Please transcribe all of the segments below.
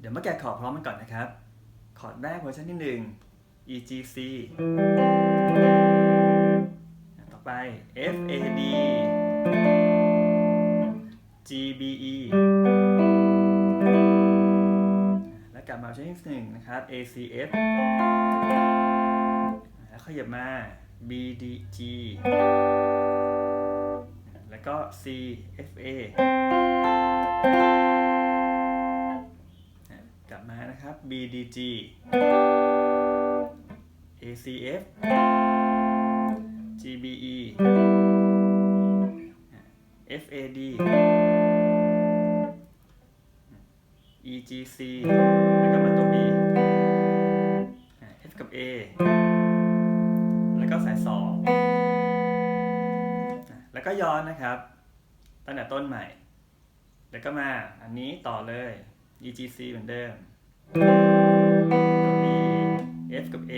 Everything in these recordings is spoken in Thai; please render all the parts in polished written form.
เดี๋ยวมาแกะคอร์ดพร้อมกันก่อนนะครับคอร์ดแรกเวอร์ชันที่ 1 E G C ต่อไป F A D G B E แล้วกลับมาเวอร์ชันที่ 1 นะครับ A C F แล้วขยับมา B D G แล้วก็ C F A กลับมานะครับ B D G A C F G B E F A D E G C แล้วก็มาตัว B F กับ A แล้วก็สาย2แล้วก็ย้อนนะครับตั้งแต่ต้นใหม่แล้วก็มาอันนี้ต่อเลย E G C เหมือนเดิมตัว B F กับ A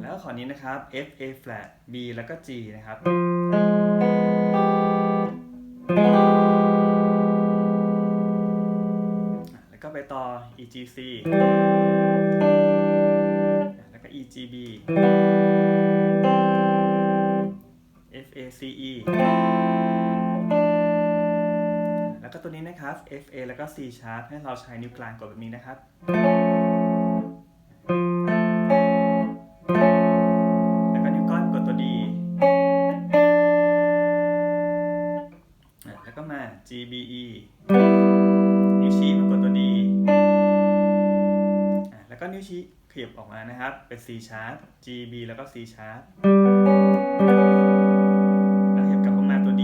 แล้วขอนี้นะครับ F A flat B แล้วก็ G นะครับแล้วก็ไปต่อ E G C แล้วก็ E G B F A C E แล้วก็ตัวนี้นะครับ F A แล้วก็ C sharp ให้เราใช้นิ้วกลางกดแบบนี้นะครับแล้วก็นิ้วก้อยกดตัว D แล้วก็มา G B E นิ้วชี้มากดตัว D แล้วก็นิ้วชี้ขยับออกมานะครับเป็น C sharp G B แล้วก็ C sharp แล้วขยับกลับมาตัว D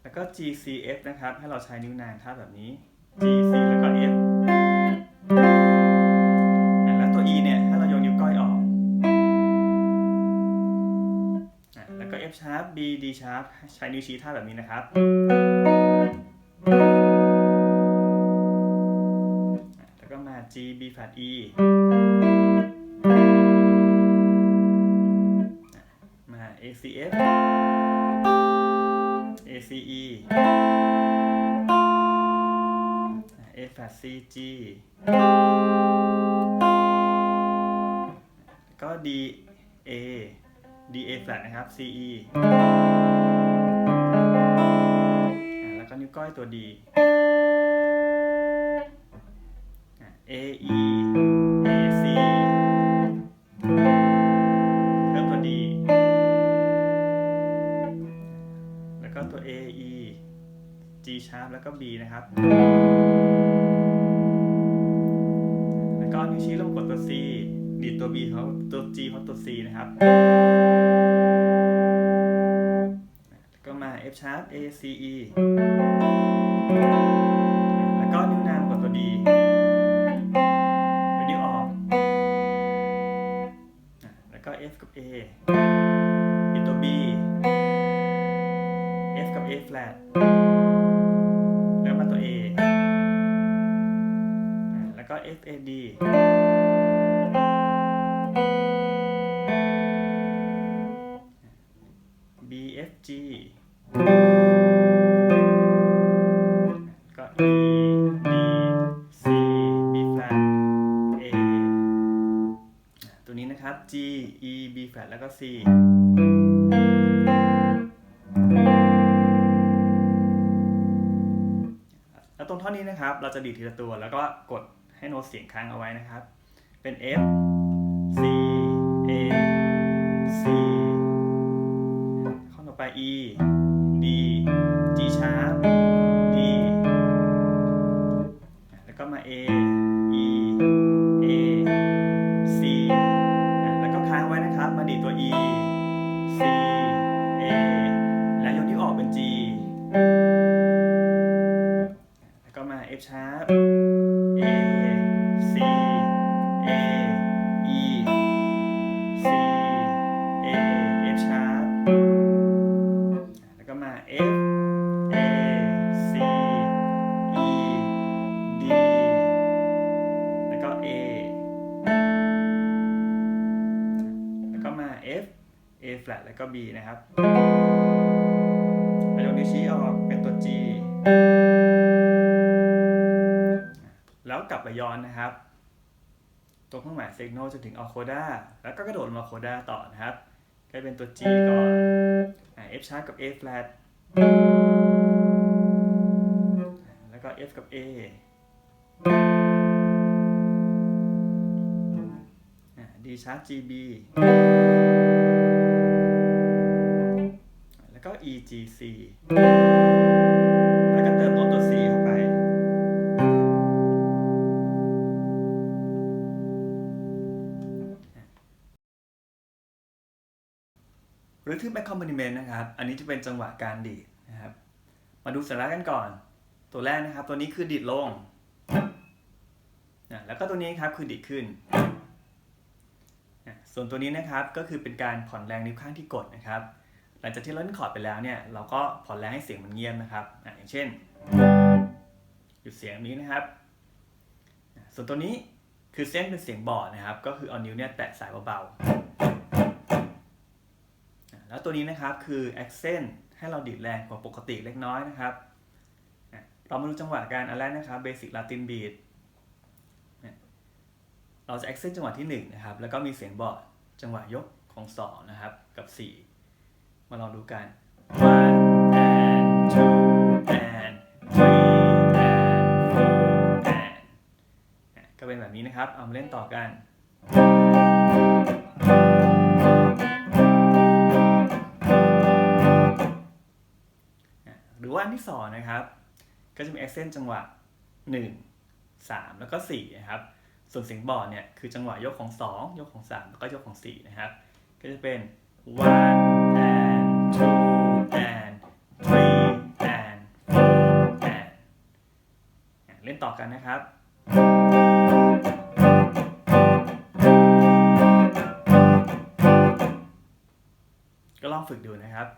แล้วก็ G C F นะครับให้เราใช้นิ้วนางท่าแบบนี้ G C แล้วก็ F แล้วตัว E เนี่ยให้เราโยนนิ้วก้อยออกแล้วก็ F sharp B D sharp ใช้นิ้วชี้ท่าแบบนี้นะครับแล้วก็มา G B flat E มา A C F A C E A flat C G ก็ D A D A flat นะครับ C E แล้วก็นิ้วก้อยตัว D A E A C เพิ่มตัว D แล้วก็ตัว A E G sharp แล้วก็ B นะครับแล้วก็นิ้วชี้ลงกดตัว C ดีดตัว B เขาตัว G เขาตัว C นะครับแล้วก็มา F sharp A C E แล้วก็นิ้วนางกดตัว D A flat แล้วมาตัว A แล้วก็ F A D B F G ก็ E D C B flat A ตัวนี้นะครับ G E B flat แล้วก็ C แล้วตรงท่อนนี้นะครับเราจะดีดทีละตัวแล้วก็กดให้โน้ตเสียงค้างเอาไว้นะครับเป็น F C A C ข้อต่อไป E D G sharp D แล้วก็มา A E A C แล้วก็ค้างไว้นะครับมาดีดตัว E C A แล้วยกนิ้วออกเป็น G แล้วก็มา F sharp A C A E C A F sharp แล้วก็มา F A C E D แล้วก็ A แล้วก็มา F A flat แล้วก็ B นะครับแล้วยกนิ้วชี้ออกเป็นตัว G แล้วกลับไปย้อนนะครับตรงเครื่องหมาย signal จนถึง all coda แล้วก็กระโดดมา coda ต่อนะครับก็เป็นตัว G ก่อน F sharp กับ A flat แล้วก็ F กับ A D sharp G B แล้วก็ E G C แล้วก็เติมโน้ตตัว C เข้าไปrhythm accompaniment นะครับ อันนี้จะเป็นจังหวะการดีดนะครับ มาดูสัญลักษณ์กันก่อน ตัวแรกนะครับ ตัวนี้คือดีดลง แล้วก็ตัวนี้ครับคือดีดขึ้น ส่วนตัวนี้นะครับก็คือเป็นการผ่อนแรงนิ้วข้างที่กดนะครับ หลังจากที่เราเล่นคอร์ดไปแล้วเนี่ย เราก็ผ่อนแรงให้เสียงมันเงียบนะครับ อย่างเช่น หยุดเสียงนี้นะครับ ส่วนตัวนี้คือเส้นเป็นเสียงบอร์ดนะครับ ก็คือเอานิ้วเนี่ยแตะสายเบาๆแล้วตัวนี้นะครับคือ accent ให้เราดีดแรงกว่าปกติเล็กน้อยนะครับเรามาดูจังหวะการอันแรกนะครับ basic Latin beat เราจะ accent จังหวะที่1นะครับแล้วก็มีเสียงบอร์ดจังหวะยกของ2นะครับกับ 4มาลองดูกัน 1 and 2 and 3 and 4 and ก็เป็นแบบนี้นะครับเอามาเล่นต่อกันหรือว่าอันที่2นะครับก็จะมี accent จังหวะ1 3แล้วก็4นะครับส่วนเสียงบอร์ดเนี่ยคือจังหวะยกของ2ยกของ3แล้วก็ยกของ4นะครับก็จะเป็น 1 and 2 and 3 and 4 and เล่นต่อกันนะครับก็ลองฝึกดูนะครับ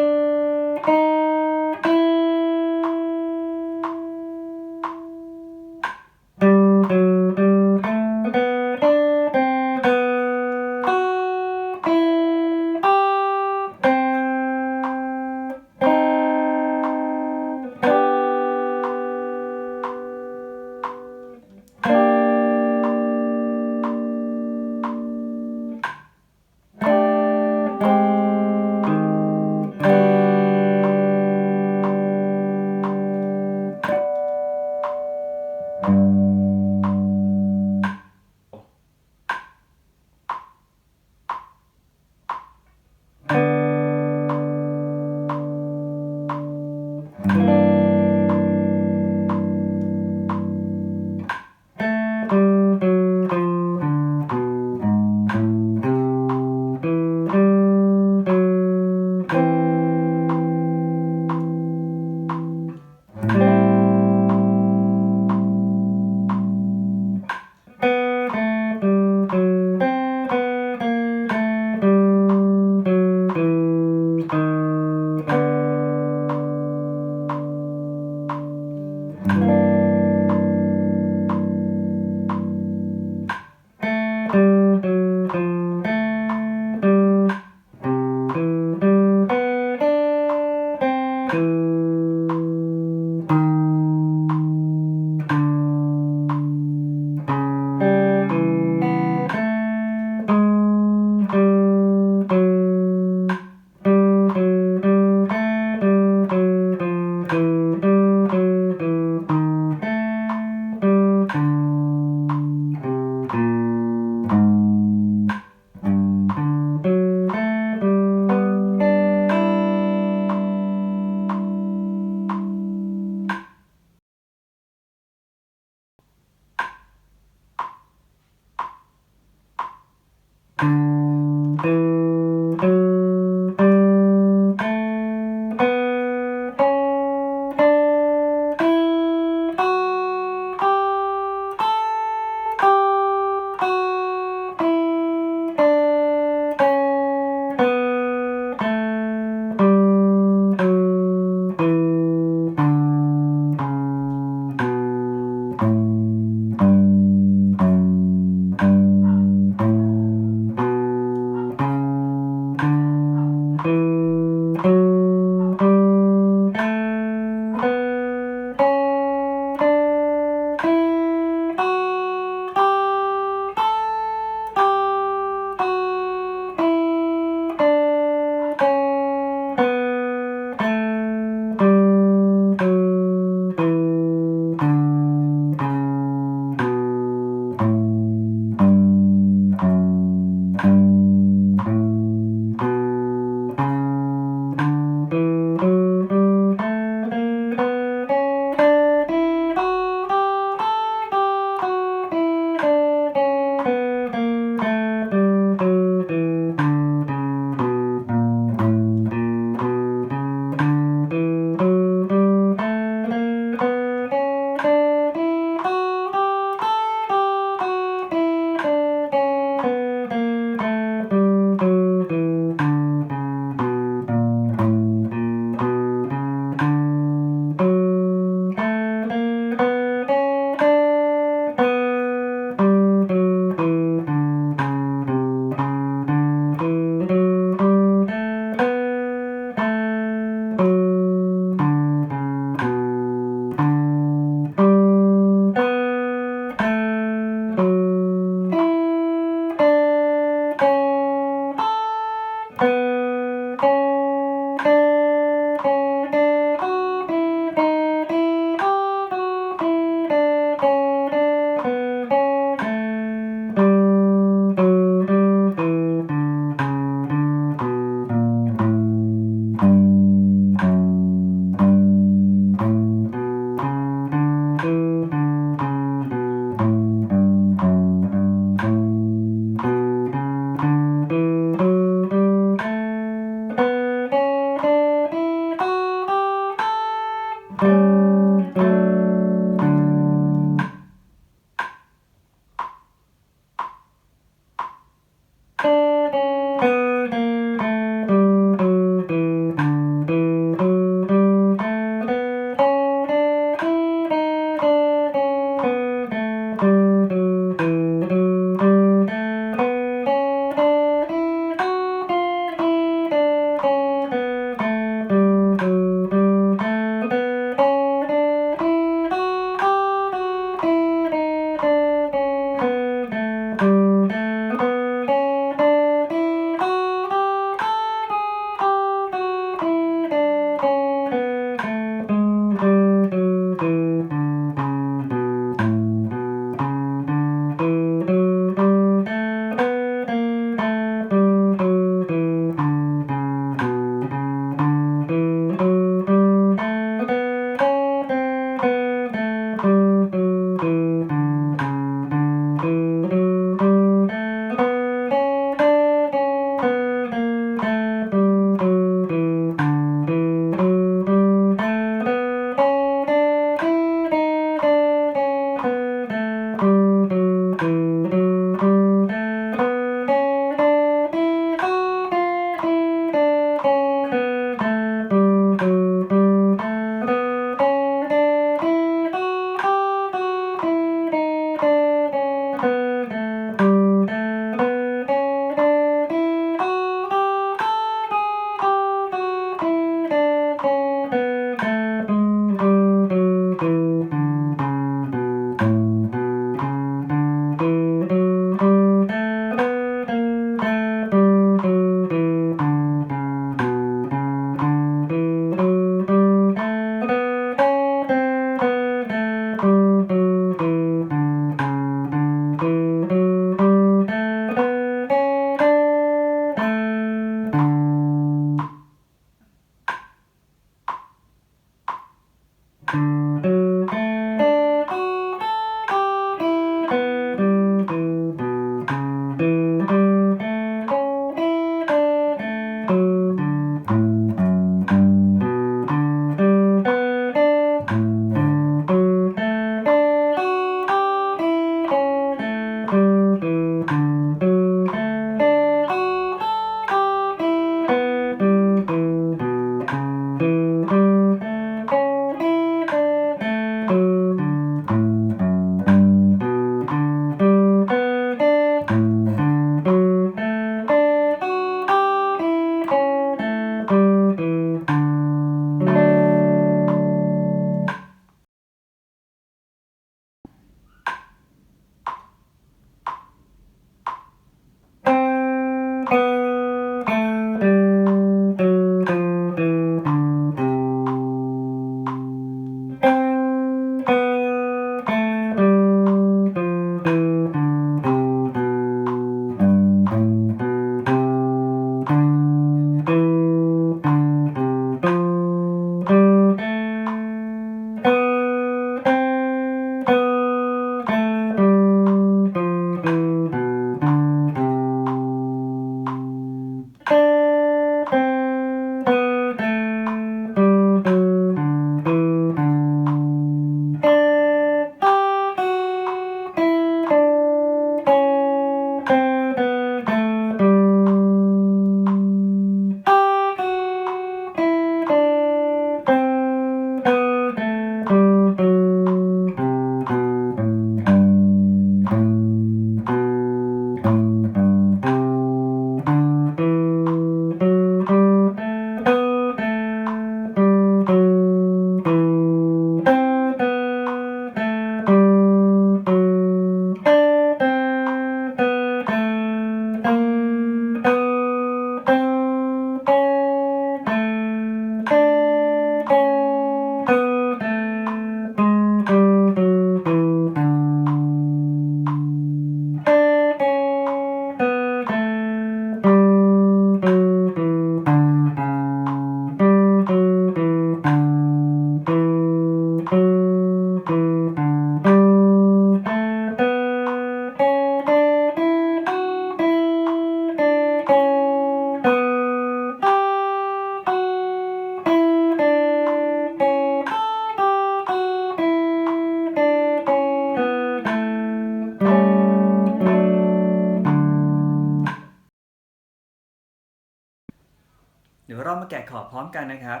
แกะขอบพร้อมกันนะครับ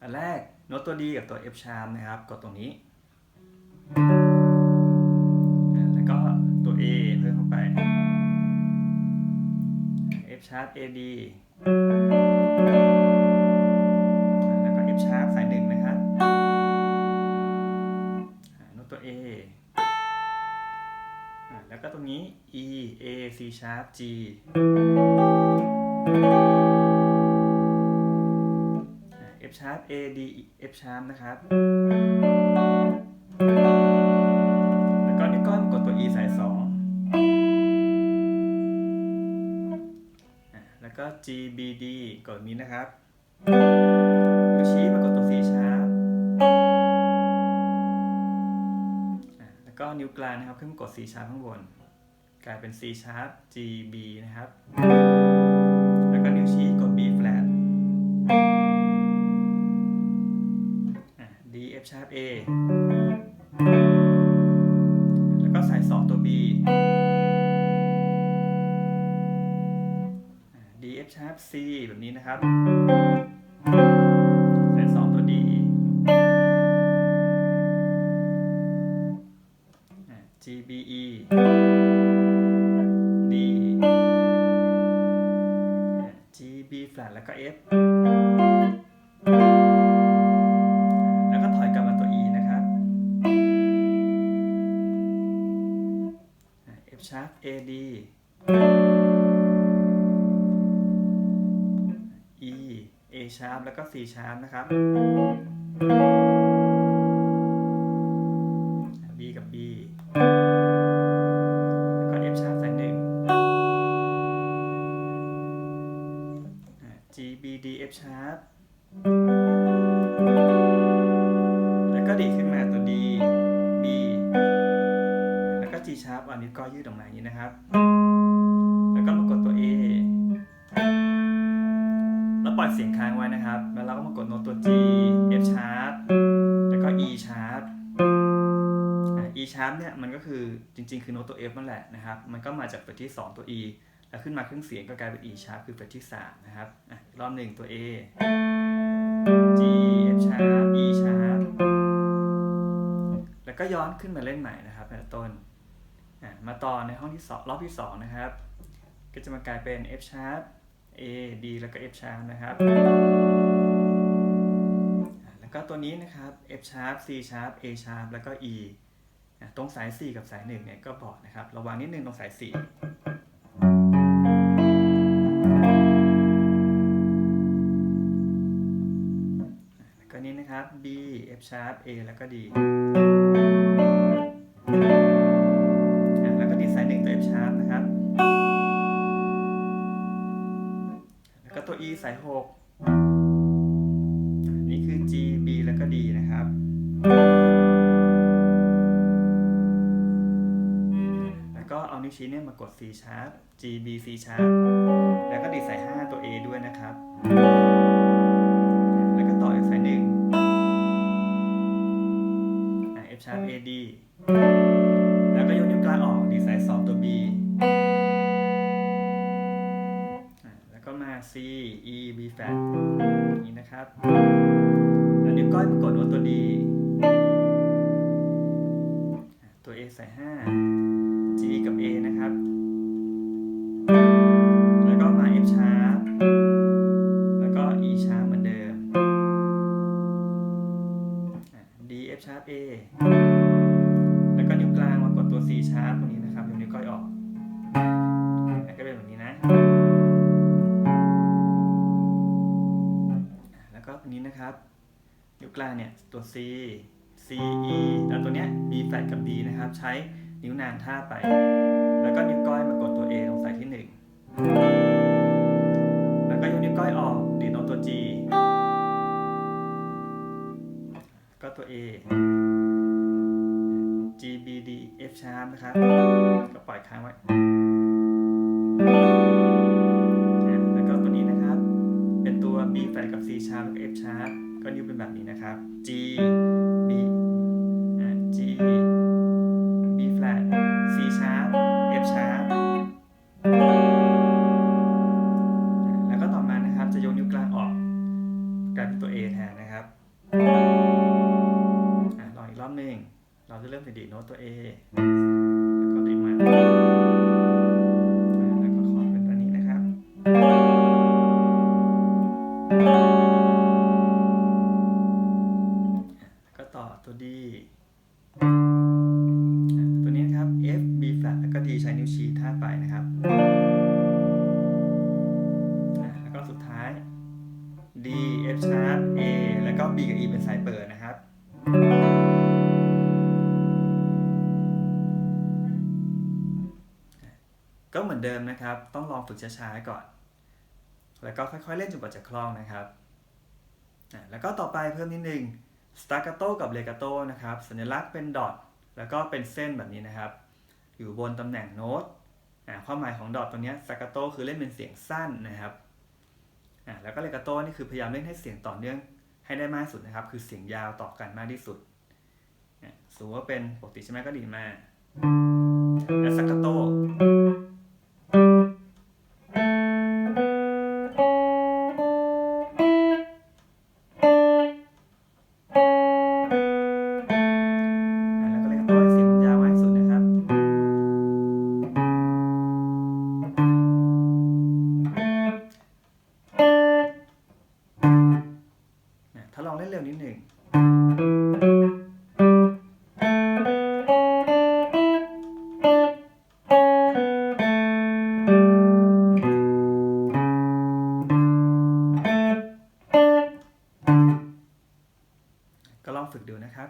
อันแรกโน้ตตัว D กับตัว F sharp นะครับกดตรงนี้แล้วก็ตัว A เพิ่มเข้าไป F sharp A D แล้วก็ F sharp สาย1นะครับโน้ตตัว A แล้วก็ตรงนี้ E A C sharp G F sharp A D F sharp นะครับแล้วก็นิ้วก้อยกดตัว E สาย2แล้วก็ G B D กดนี้นะครับนิ้วชี้มากดตัว C sharp แล้วก็นิ้วกลางนะครับขึ้นมากด C sharp ข้างบนกลายเป็น C sharp G B นะครับแล้วก็นิ้วชี้กด B flat D F sharp A แล้วก็สาย2ตัว B D F sharp C แบบนี้นะครับสาย2ตัว D G B E D G B flat แล้วก็ Fแล้วก็ถอยกลับมาตัว E นะครับ F sharp A D E A sharp แล้วก็ C sharp นะครับ B กับ B แล้วก็ F sharp สาย1 G B D F sharp แล้วก็ดีขึ้นมาตัว D B แล้วก็ G sharp อันนี้ก็ยืดออกมาอย่างนี้นะครับแล้วก็มากดตัว A แล้วปล่อยเสียงค้างไว้นะครับแล้วเราก็มากดโน้ตตัว G F sharp แล้วก็ E sharp E sharp เนี่ยมันก็คือจริงๆคือโน้ตตัว F นั่นแหละนะครับมันก็มาจากเฟรตที่2ตัว E แล้วขึ้นมาครึ่งเสียงก็กลายเป็น E sharp คือเฟรตที่3นะครับรอบ1ตัว A G F sharp E sharp แล้วก็ย้อนขึ้นมาเล่นใหม่นะครับในต้นมาต่อในห้องที่2รอบที่2นะครับก็จะมากลายเป็น F sharp A D แล้วก็ F sharp นะครับแล้วก็ตัวนี้นะครับ F sharp C sharp A sharp แล้วก็ E ตรงสาย4กับสาย1เนี่ยก็บอกนะครับระวังนิดนึงตรงสาย4แล้วก็นี้นะครับ B F sharp A แล้วก็ D แล้วก็ดีสาย1ตัว F sharp นะครับแล้วก็ตัว E สาย6นี่คือ G B แล้วก็ D นะครับก็เอานิ้วชี้เนี่ยมากด C sharp G B C sharp แล้วก็ดีดสาย5ตัว A ด้วยนะครับแล้วก็ต่ออีกสาย1 F sharp A D แล้วก็ยกนิ้วกลางออกดีดสาย2ตัว B แล้วก็มา C E B flat อย่างนี้นะครับแล้วนิ้วก้อยมากดโน้ตตัว D ตัว A สาย5G กับ A นะครับแล้วก็มา F sharp แล้วก็ E sharp เหมือนเดิม D F sharp A แล้วก็นิ้วกลางมากดตัว C sharp ตรงนี้นะครับนิ้วก้อยออกก็เป็นแบบนี้นะแล้วก็ตรงนี้นะครับนิ้วกลางเนี่ยตัว C C E แล้วตัวเนี้ย B flat กับ D นะครับใช้นิ้วนางท่าไปแล้วก็นิ้วก้อยมากดตัว A ตรงสายที่1แล้วก็ยกนิ้วก้อยออกดีดโน้ตตัว G ก็ตัว A G B D F sharp นะครับก็ปล่อยค้างไว้แล้วก็ตัวนี้นะครับเป็นตัว B flat กับ C sharp แล้วก็ F sharp ก็นิ้วเป็นแบบนี้นะครับ G B G B flat C sharp F sharp แล้วก็ต่อมานะครับจะยกนิ้วกลางออก ลองอีกรอบหนึ่งเราจะเริ่มดีดโน้ตตัว A แล้วก็ดีดมาแล้วก็คอร์ดเป็นตัวนี้นะครับก็ต่อตัว D ตัวนี้นะครับ F B flat แล้วก็ D ใช้นิ้วชี้ท่าไปนะครับแล้วก็สุดท้าย D F sharp A แล้วก็ B กับ E เป็นสายเปิดนะครับก็เหมือนเดิมนะครับต้องลองฝึกช้าๆก่อนแล้วก็ค่อยๆเล่นจนกว่าจะคล่องนะครับแล้วก็ต่อไปเพิ่มนิดนึง staccato กับ legato นะครับสัญลักษณ์เป็นดอทแล้วก็เป็นเส้นแบบนี้นะครับอยู่บนตำแหน่งโน้ตความหมายของดอทตัวนี้ staccato คือเล่นเป็นเสียงสั้นนะครับแล้วก็ legato นี่คือพยายามเล่นให้เสียงต่อเนื่องให้ได้มากที่สุดนะครับคือเสียงยาวต่อกันมากที่สุดสมมติว่าเป็นปกติใช่ไหมก็ดีมากและ staccatoถ้าลองเล่นเร็วนิดหนึ่งก็ลองฝึกดูนะครับ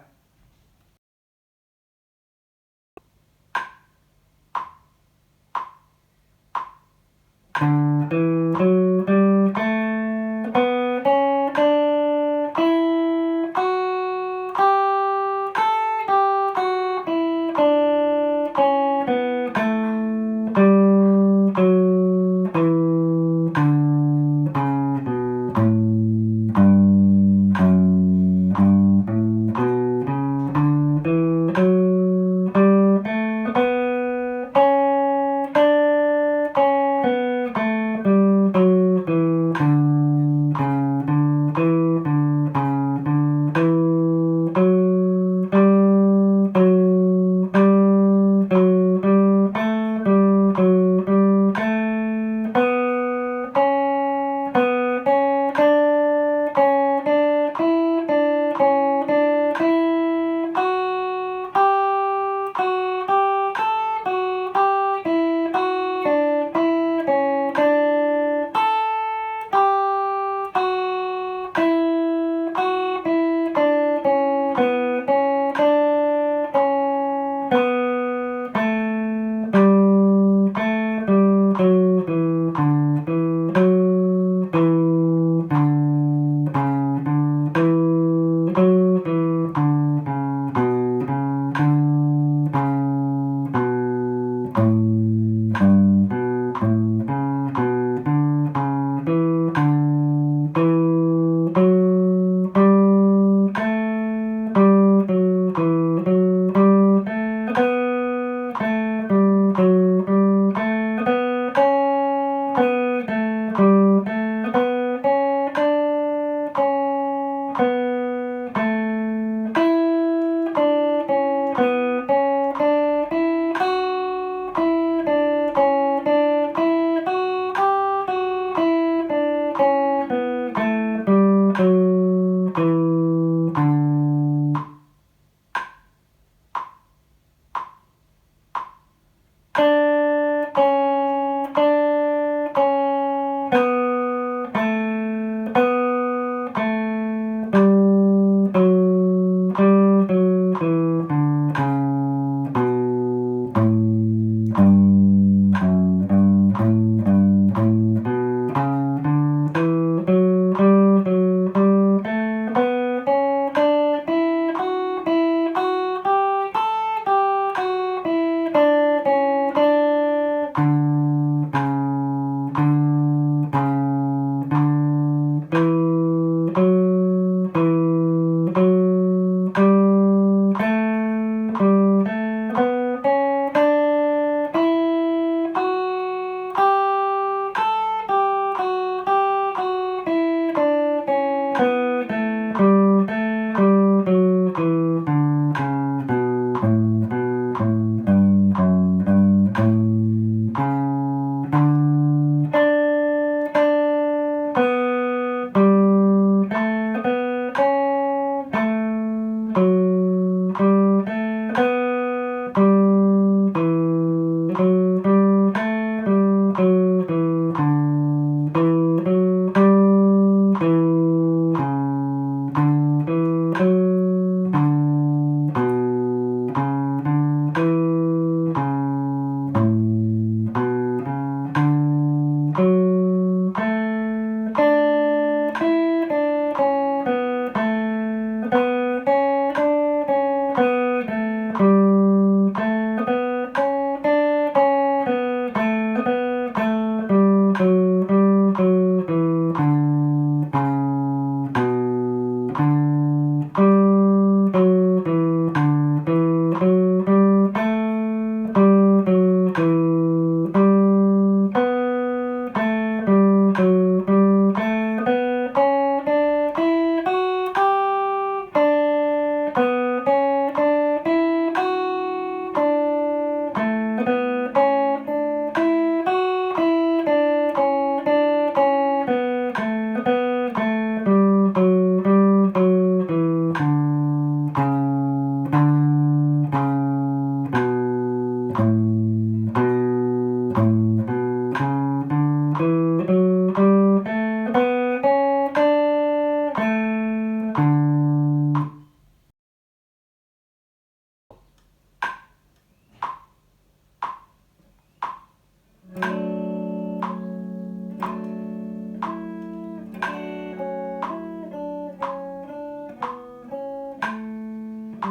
ค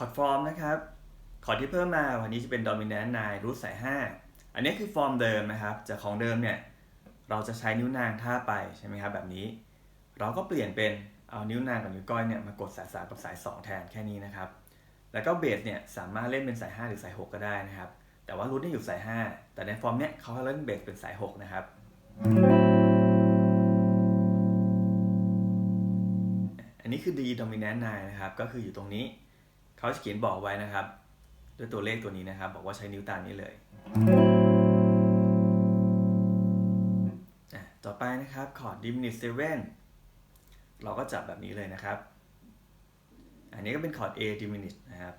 อร์ดฟอร์มนะครับคอร์ดที่เพิ่มมาวันนี้จะเป็นดอมิแนนต์9รูทสาย5อันนี้คือฟอร์มเดิมนะครับจากของเดิมเนี่ยเราจะใช้นิ้วนางท่าไปใช่ไหมครับแบบนี้เราก็เปลี่ยนเป็นเอานิ้วนางกับนิ้วก้อยเนี่ยมากดสาย3กับสาย2แทนแค่นี้นะครับแล้วก็เบสเนี่ยสามารถเล่นเป็นสาย5หรือสาย6ก็ได้นะครับแต่ว่ารูทเนี่ยอยู่สาย5แต่ในฟอร์มเนี้ยเขาเล่นเบสเป็นสาย6นะครับอันนี้คือ D dominant 9นะครับก็คืออยู่ตรงนี้เขาจะเขียนบอกไว้นะครับด้วยตัวเลขตัวนี้นะครับบอกว่าใช้นิ้วตามนี้เลยต่อไปนะครับคอร์ด diminished 7เราก็จับแบบนี้เลยนะครับอันนี้ก็เป็นคอร์ด A diminished นะครับ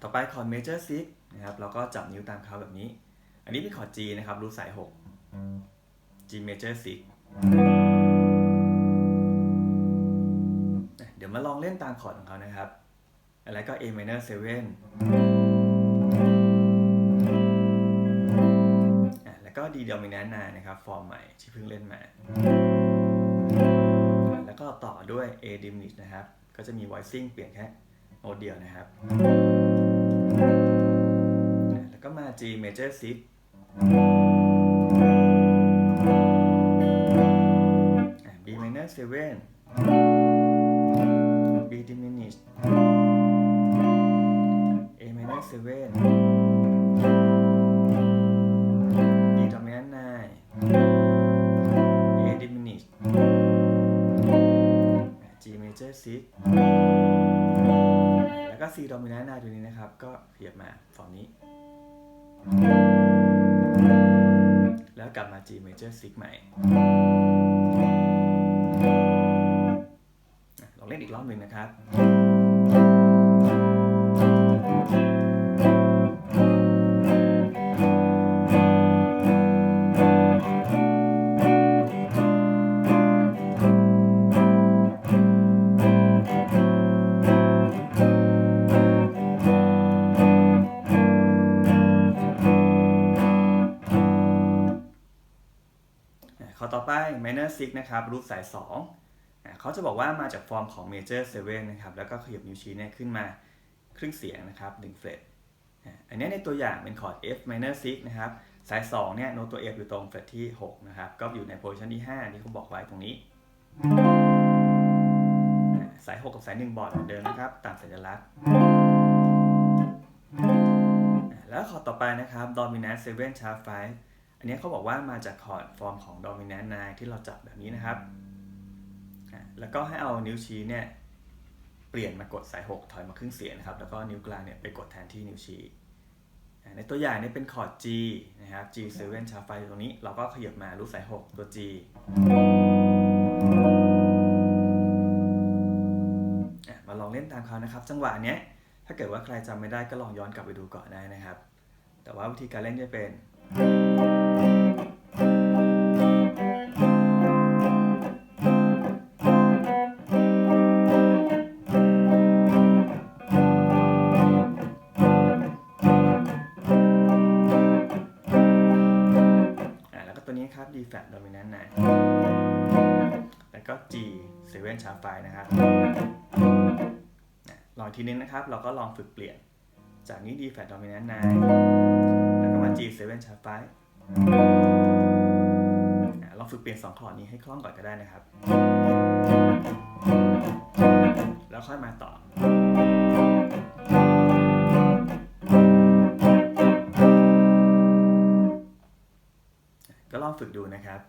ต่อไปคอร์ด major 6นะครับเราก็จับนิ้วตามเขาแบบนี้อันนี้เป็นคอร์ด G นะครับรูทสาย6 G major 6 ลองเล่นตามคอร์ดของเขานะครับแล้วก็ A minor 7แล้วก็ D dominant 9นะครับฟอร์มใหม่ที่เพิ่งเล่นมาแล้วก็ต่อด้วย A diminished นะครับก็จะมี voicing เปลี่ยนแค่โน้ตเดียวนะครับแล้วก็มา G major 6 B minor 7 B diminished A minor 7 D dominant 9 A diminished G major 6แล้วก็ C dominant 9ตัวนี้นะครับก็ขยับมาฝั่งนี้แล้วกลับมา G major 6ใหม่ลองเล่นอีกรอบหนึ่งนะครับข้อต่อไป minor 6นะครับรูทสาย2เขาจะบอกว่ามาจากฟอร์มของ major 7นะครับแล้วก็ขยับนิ้วชี้เนี่ยขึ้นมาครึ่งเสียงนะครับ1เฟรตอันนี้ในตัวอย่างเป็นคอร์ด F minor 6นะครับสาย2เนี่ยโน้ตตัว F อยู่ตรงเฟรตที่6นะครับก็อยู่ในโพซิชันที่5ที่เขาบอกไว้ตรงนี้สาย6กับสาย1บอร์ดเหมือนเดิมนะครับตามสัญลักษณ์แล้วคอร์ดต่อไปนะครับ dominant 7 sharp 5อันนี้เขาบอกว่ามาจากคอร์ดฟอร์มของ dominant 9ที่เราจับแบบนี้นะครับแล้วก็ให้เอานิ้วชี้เนี่ยเปลี่ยนมากดสาย6ถอยมาครึ่งเสียงนะครับแล้วก็นิ้วกลางเนี่ยไปกดแทนที่นิ้วชี้ในตัวอย่างนี้เป็นคอร์ด G นะครับ G7 sharp 5ตรงนี้เราก็ขยับมารูทสาย6ตัว G มาลองเล่นตามเขานะครับจังหวะเนี้ยถ้าเกิดว่าใครจำไม่ได้ก็ลองย้อนกลับไปดูก่อนได้นะครับแต่ว่าวิธีการเล่นจะเป็นครับ D flat dominant 9แล้วก็ G 7 sharp 5นะครับลองทีนึงนะครับเราก็ลองฝึกเปลี่ยนจากนี้ D flat dominant 9แล้วก็มา G 7 sharp 5ลองฝึกเปลี่ยน2คอร์ดนี้ให้คล่องก่อนก็ได้นะครับแล้วค่อยมาต่อก็ลองฝึกดูนะครับ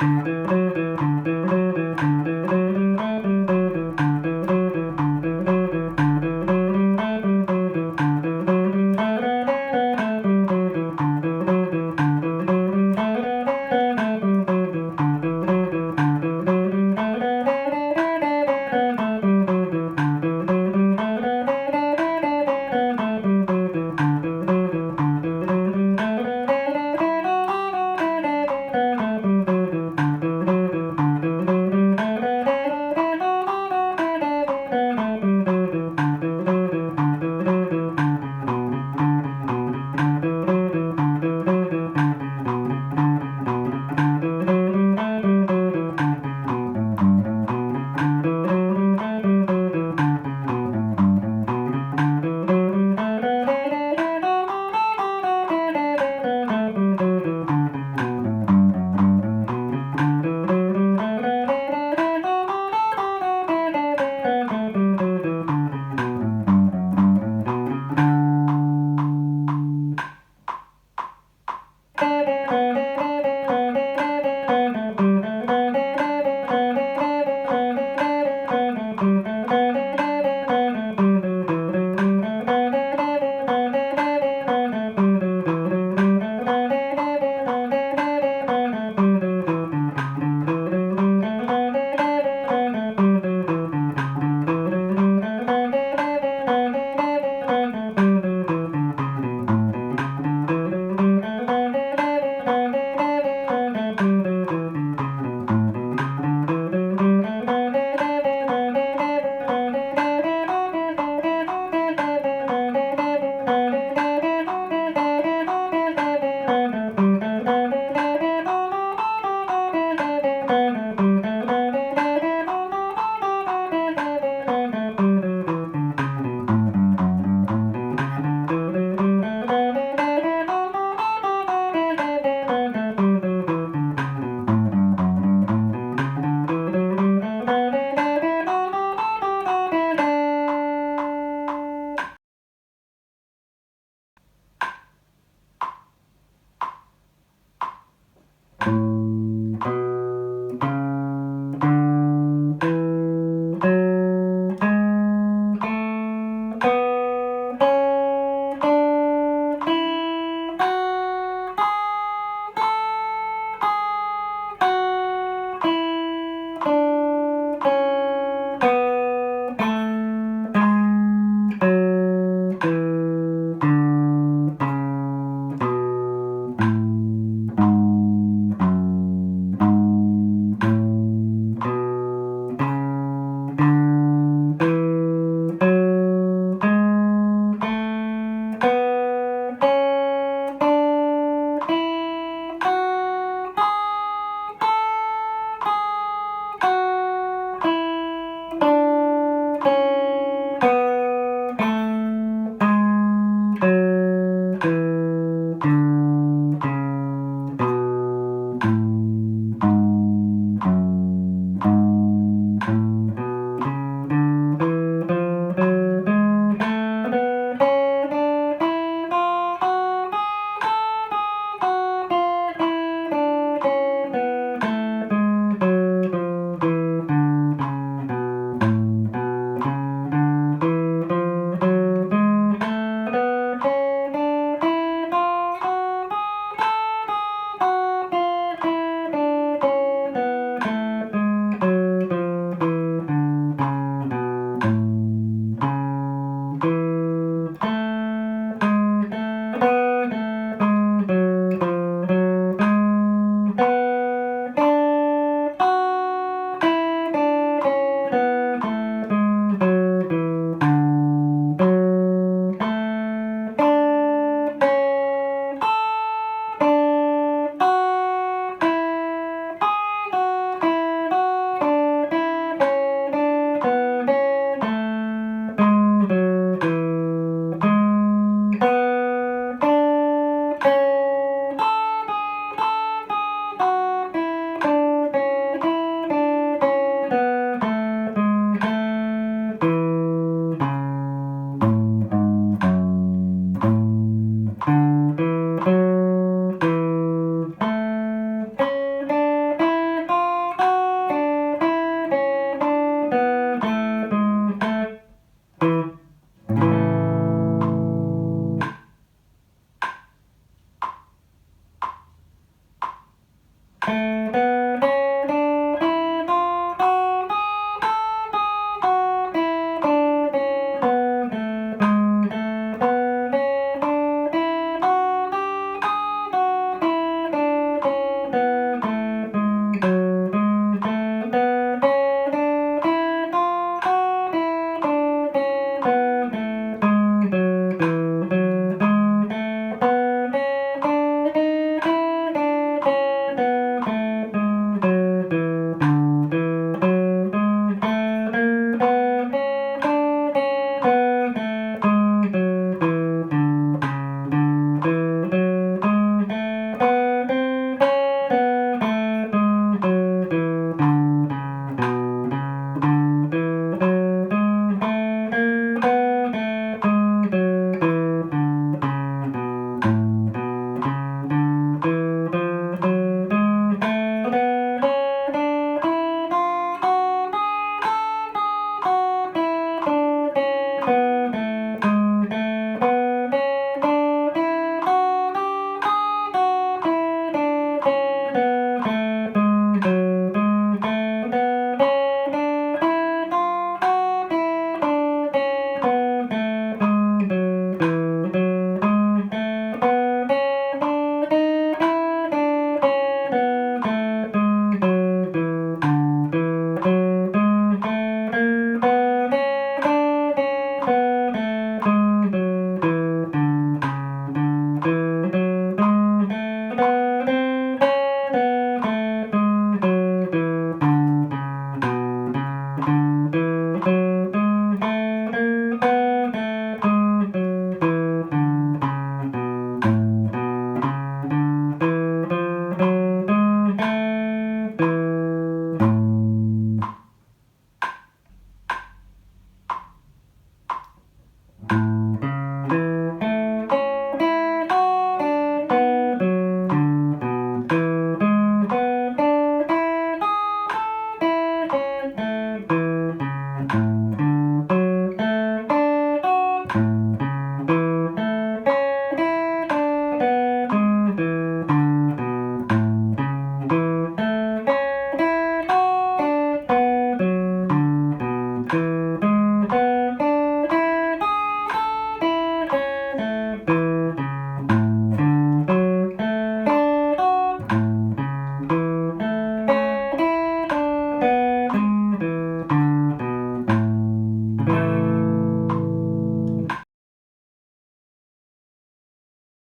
ครับ